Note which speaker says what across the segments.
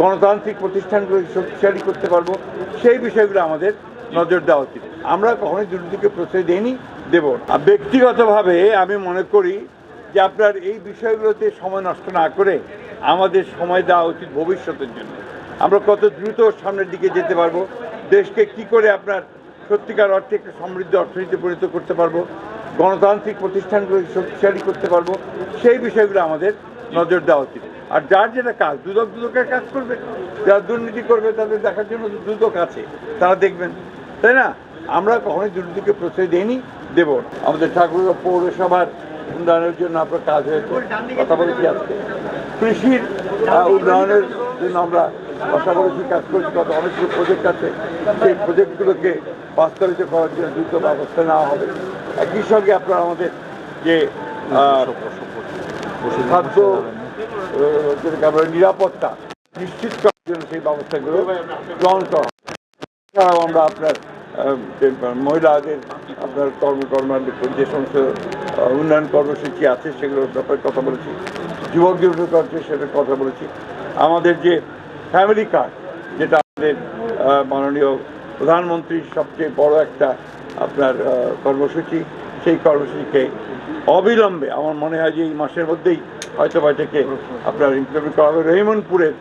Speaker 1: গণতান্ত্রিক প্রতিষ্ঠানগুলোকে শক্তিশালী করতে পারবো, সেই বিষয়গুলো আমাদের নজর দেওয়া উচিত। আমরা কখনোই দুর্নীতিকে প্রশ্রয় দেইনি, দেব না। ব্যক্তিগতভাবে আমি মনে করি যে আপনার এই বিষয়গুলোতে সময় নষ্ট না করে আমাদের সময় দেওয়া উচিত ভবিষ্যতের জন্য। আমরা কত দ্রুত সামনের দিকে যেতে পারবো, দেশকে কি করে আপনার সত্যিকার অর্থে একটা সমৃদ্ধ অর্থনীতিতে পরিণত করতে পারবো, গণতান্ত্রিক প্রতিষ্ঠানগুলোকে শক্তিশালী করতে পারবো, সেই বিষয়গুলো আমাদের নজর দেওয়া উচিত। আর যার যেটা কাজ, দুদকের কাজ করবে, যারা দুর্নীতি করবে তাদের দেখার জন্য দুদক আছে, তারা দেখবেন, তাই না? আমরা কখনোই দুর্নীতিকে প্রশ্রয় দেইনি, দেব না। আমাদের ঠাকুরগাঁও পৌরসভার উন্নয়নের জন্য আপনার কাজ হয়েছে, কথা বলেছি আজকে। কৃষির উন্নয়নের জন্য আমরা কথা বলেছি, কাজ করেছি, কত অনেকগুলো প্রজেক্ট আছে, সেই প্রজেক্টগুলোকে বাস্তবায়িত করার জন্য দ্রুত ব্যবস্থা নেওয়া হবে। একই সঙ্গে আপনারা আমাদের যে খাদ্য যেটাকে আমরা নিরাপত্তা নিশ্চিত করার জন্য সেই ব্যবস্থাগুলো গ্রহণ করা। এছাড়াও আমরা আপনার মহিলাদের আপনার যে সমস্ত উন্নয়ন কর্মসূচি আছে সেগুলোর ব্যাপারে কথা বলেছি, যুবক যুবকদের সেটার কথা বলেছি। আমাদের যে ফ্যামিলি কার্ড, যেটা আমাদের মাননীয় প্রধানমন্ত্রীর সবচেয়ে বড় একটা আপনার কর্মসূচি, সেই কর্মসূচিকে অবিলম্বে আমার মনে হয় যে এই মাসের মধ্যেই হয়তো এটাকে আপনার ইমপ্লিমেন্ট করা হবে। রহিমনপুরের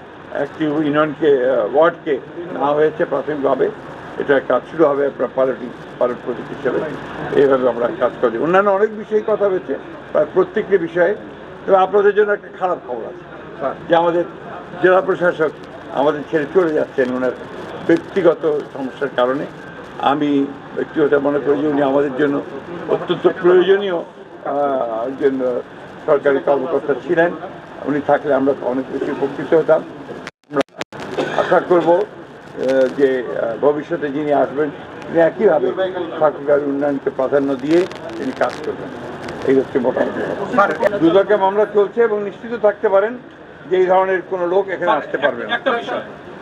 Speaker 1: একটি ইউনিয়নকে ওয়ার্ডকে নেওয়া হয়েছে প্রাথমিকভাবে, এটা কাজ শুরু হবে আপনার পাইলট প্রজেক্ট হিসেবে। এইভাবে আমরা কাজ করি। অন্যান্য অনেক বিষয়ে কথা হয়েছে, প্রায় প্রত্যেকটি বিষয়ে। তবে আপনাদের জন্য একটা খারাপ খবর আছে যে আমাদের জেলা প্রশাসক আমাদের ছেড়ে চলে যাচ্ছেন ওনার ব্যক্তিগত সমস্যার কারণে। আমি ব্যক্তিগত মনে করি যে উনি আমাদের জন্য অত্যন্ত প্রয়োজনীয় একজন সরকারি কর্মকর্তা ছিলেন। উনি থাকলে আমরা অনেক বেশি উপকৃত হতাম। আমরা আশা করব যে ভবিষ্যতে যিনি আসবেন তিনি একইভাবে ঠাকুরগাঁওয়ের উন্নয়নকে প্রাধান্য দিয়ে তিনি কাজ করবেন। এই হচ্ছে মোটামুটি। দুদকে মামলা চলছে এবং নিশ্চিত থাকতে পারেন যে এই ধরনের কোনো লোক এখানে আসতে পারবে না।